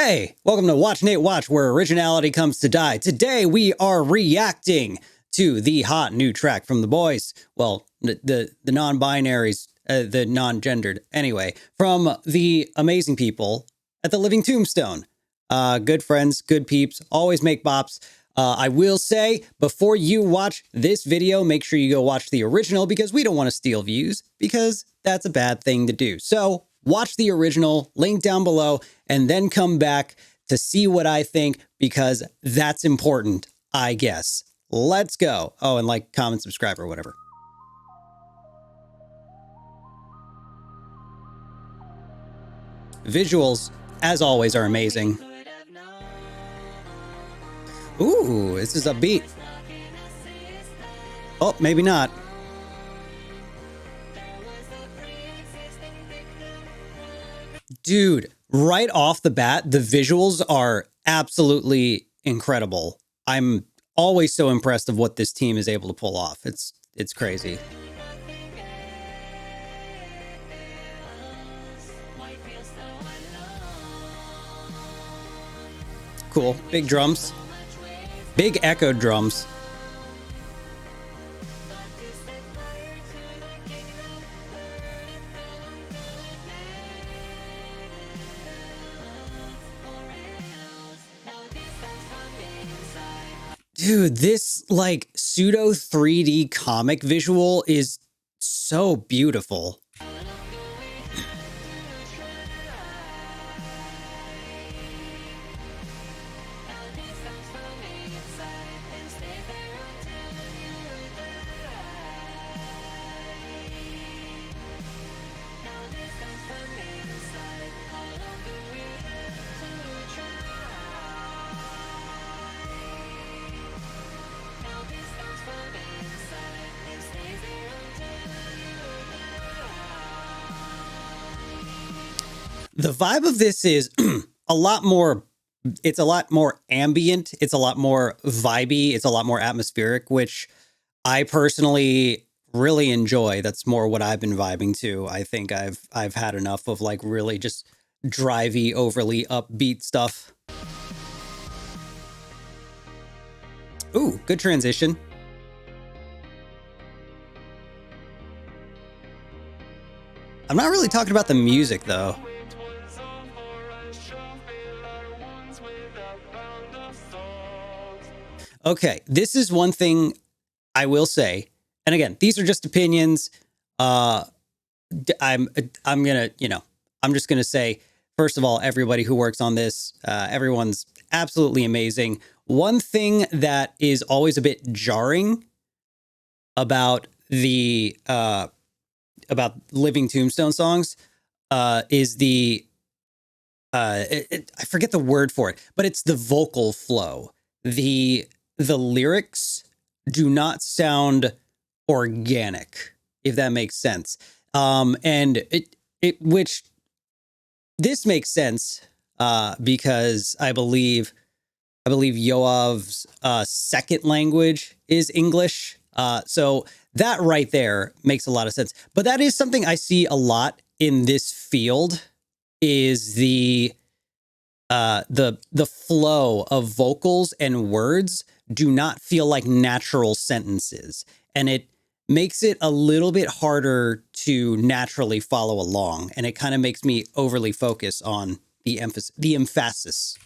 Hey, welcome to Watch Nate Watch, where originality comes to die. Today we are reacting to the hot new track from the boys. Well, the non-binaries, the non-gendered. Anyway, from the amazing people at the Living Tombstone. Good friends, good peeps, always make bops. I will say, before you watch this video, make sure you go watch the original because we don't want to steal views because that's a bad thing to do. So watch the original, link down below, and then come back to see what I think because that's important, I guess. Let's go. Oh, and like, comment, subscribe, or whatever. Visuals, as always, are amazing. Ooh, this is upbeat. Oh, maybe not. Dude, right off the bat, the visuals are absolutely incredible. I'm always so impressed of what this team is able to pull off. It's crazy. Cool. Big drums. Big echoed drums. Dude, this like pseudo 3D comic visual is so beautiful. The vibe of this is a lot more, it's a lot more ambient. It's a lot more vibey. It's a lot more atmospheric, which I personally really enjoy. That's more what I've been vibing to. I think I've had enough of like really just drivey, overly upbeat stuff. Ooh, good transition. I'm not really talking about the music though. Okay, this is one thing I will say, and again, these are just opinions. I'm gonna, I'm just gonna say, first of all, everybody who works on this, everyone's absolutely amazing. One thing that is always a bit jarring about the about Living Tombstone songs is the I forget the word for it, but it's the vocal flow. The lyrics do not sound organic, if that makes sense. And which this makes sense because I believe Yoav's second language is English. So that right there makes a lot of sense. But that is something I see a lot in this field is the flow of vocals and words do not feel like natural sentences. And it makes it a little bit harder to naturally follow along. And it kind of makes me overly focus on the emphasis.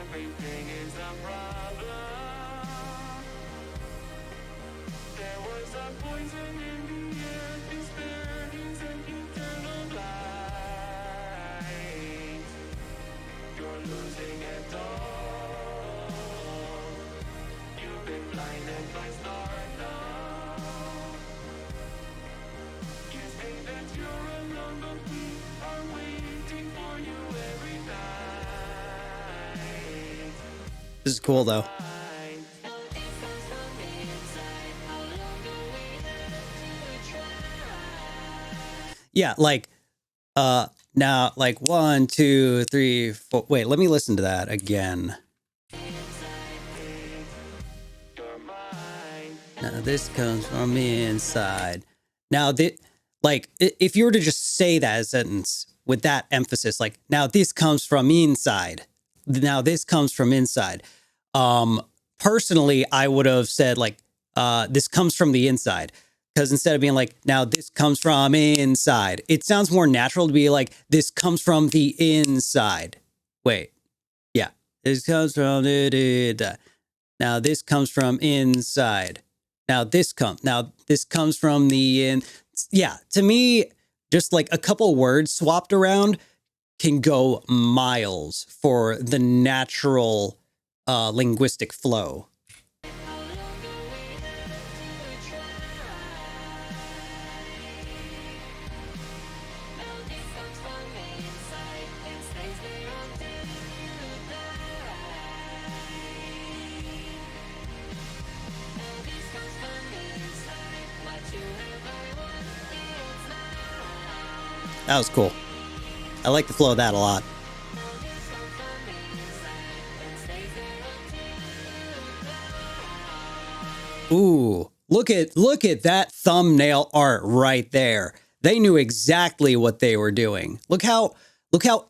Everything is a problem. There was a poison in the air, despair is an eternal light. You're losing it all. You've been blinded by stardom. You think that you're alone, but we are waiting for you every night. This is cool though. Yeah, like now like 1, 2, 3, 4. Wait, let me listen to that again. Now this comes from inside. Now, like, if you were to just say that as a sentence with that emphasis, like, now this comes from inside. Now this comes from inside. Personally, I would have said like, this comes from the inside. Because instead of being like, now this comes from inside, it sounds more natural to be like, this comes from the inside. Wait, yeah, this comes from the. Now this comes from inside. Now this comes from the in. Yeah, to me, just like a couple words swapped around can go miles for the natural linguistic flow. That was cool. I like the flow of that a lot. Ooh, look at that thumbnail art right there. They knew exactly what they were doing. Look how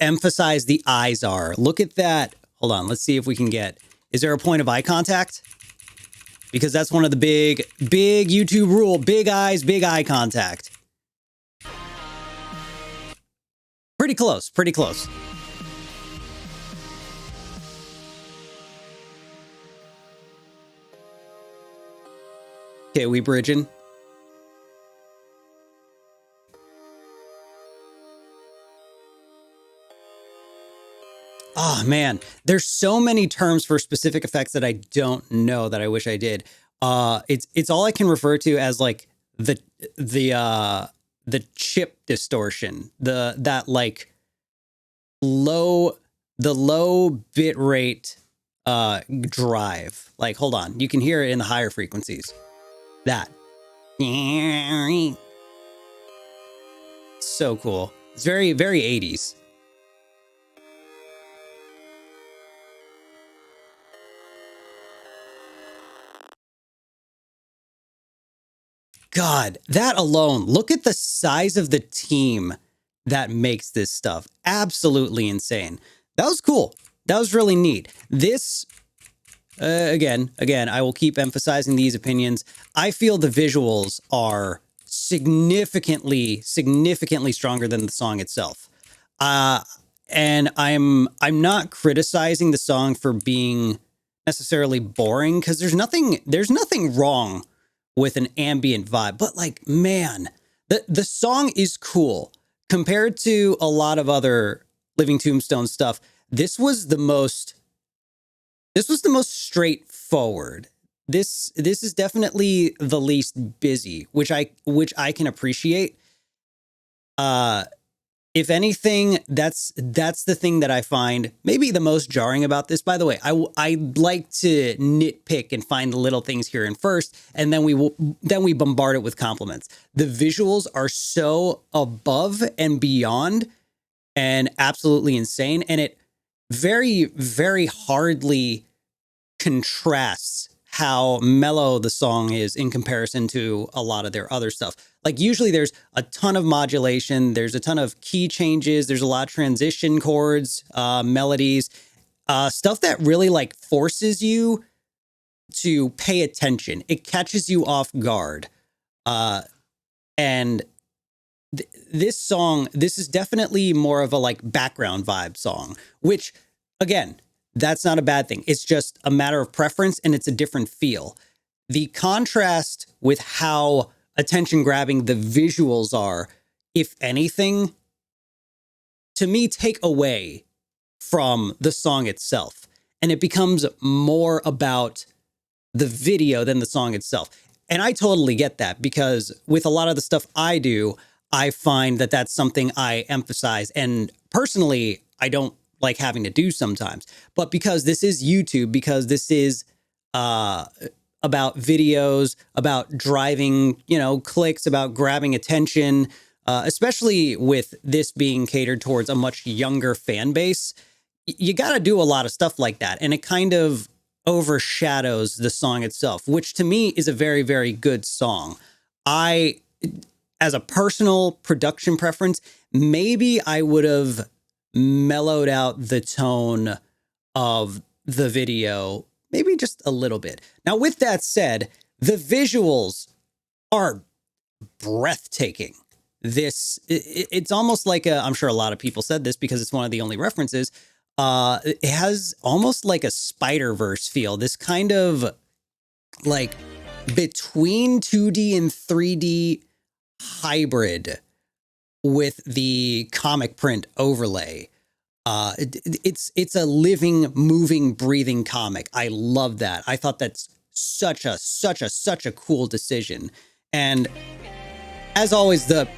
emphasized the eyes are. Look at that. Hold on, let's see if we can get. Is there a point of eye contact? Because that's one of the big YouTube rule. Big eyes, big eye contact. Pretty close, pretty close. Okay, we bridging. Oh man, there's so many terms for specific effects that I don't know that I wish I did. It's all I can refer to as like the chip distortion, the low bit rate drive. Like, hold on, you can hear it in the higher frequencies. That. So cool. It's very, very 80s. God, that alone, look at the size of the team that makes this stuff. Absolutely insane. That was cool. That was really neat. This, again, I will keep emphasizing these opinions. I feel the visuals are significantly stronger than the song itself. And I'm not criticizing the song for being necessarily boring, because there's nothing wrong with an ambient vibe, but like, man, the song is cool compared to a lot of other Living Tombstone stuff. This was the most straightforward. This is definitely the least busy, which I can appreciate. If anything, that's the thing that I find maybe the most jarring about this. By the way, I like to nitpick and find the little things here and first, and then we bombard it with compliments. The visuals are so above and beyond and absolutely insane, and it very, very hardly contrasts how mellow the song is in comparison to a lot of their other stuff. Like, usually there's a ton of modulation, there's a ton of key changes, there's a lot of transition chords, melodies, stuff that really like forces you to pay attention. It catches you off guard. And this song, this is definitely more of a like background vibe song, which, again, that's not a bad thing. It's just a matter of preference, and it's a different feel. The contrast with how attention grabbing the visuals are, if anything, to me, take away from the song itself. And it becomes more about the video than the song itself. And I totally get that, because with a lot of the stuff I do, I find that that's something I emphasize. And personally, I don't like having to do sometimes. But because this is YouTube, because this is about videos, about driving, clicks, about grabbing attention, especially with this being catered towards a much younger fan base, you got to do a lot of stuff like that. And it kind of overshadows the song itself, which to me is a very, very good song. I, as a personal production preference, maybe I would have mellowed out the tone of the video, maybe just a little bit. Now, with that said, the visuals are breathtaking. It's almost like I'm sure a lot of people said this because it's one of the only references. It has almost like a Spider-Verse feel. This kind of like between 2D and 3D hybrid with the comic print overlay. It's a living, moving, breathing comic. I love that. I thought that's such a cool decision. And as always, there's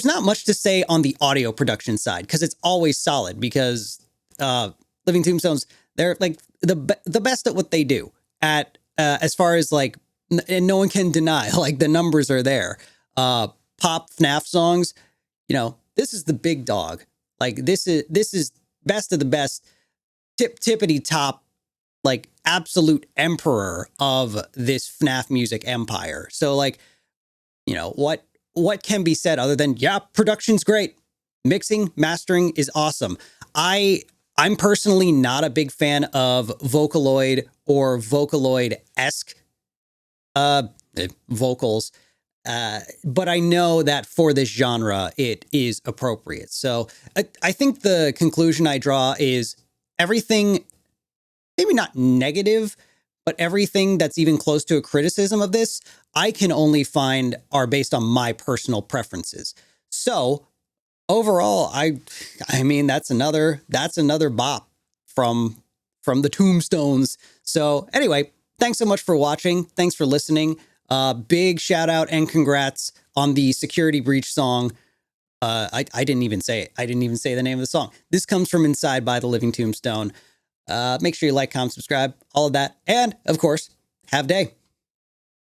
not much to say on the audio production side because it's always solid because Living Tombstones, they're like the best at what they do at as far as like, and no one can deny like the numbers are there. Pop FNAF songs, this is the big dog. Like this is best of the best, tippity top, like absolute emperor of this FNAF music empire. So like, what can be said other than, yeah, production's great. Mixing, mastering is awesome. I'm personally not a big fan of Vocaloid or Vocaloid-esque vocals. But I know that for this genre, it is appropriate. So I think the conclusion I draw is everything, maybe not negative, but everything that's even close to a criticism of this, I can only find are based on my personal preferences. So overall, I mean, that's another bop from the Tombstones. So anyway, thanks so much for watching. Thanks for listening. Big shout out and congrats on the Security Breach song. I didn't even say it. I didn't even say the name of the song. This comes from Inside by the Living Tombstone. Make sure you like, comment, subscribe, all of that. And of course, have a day.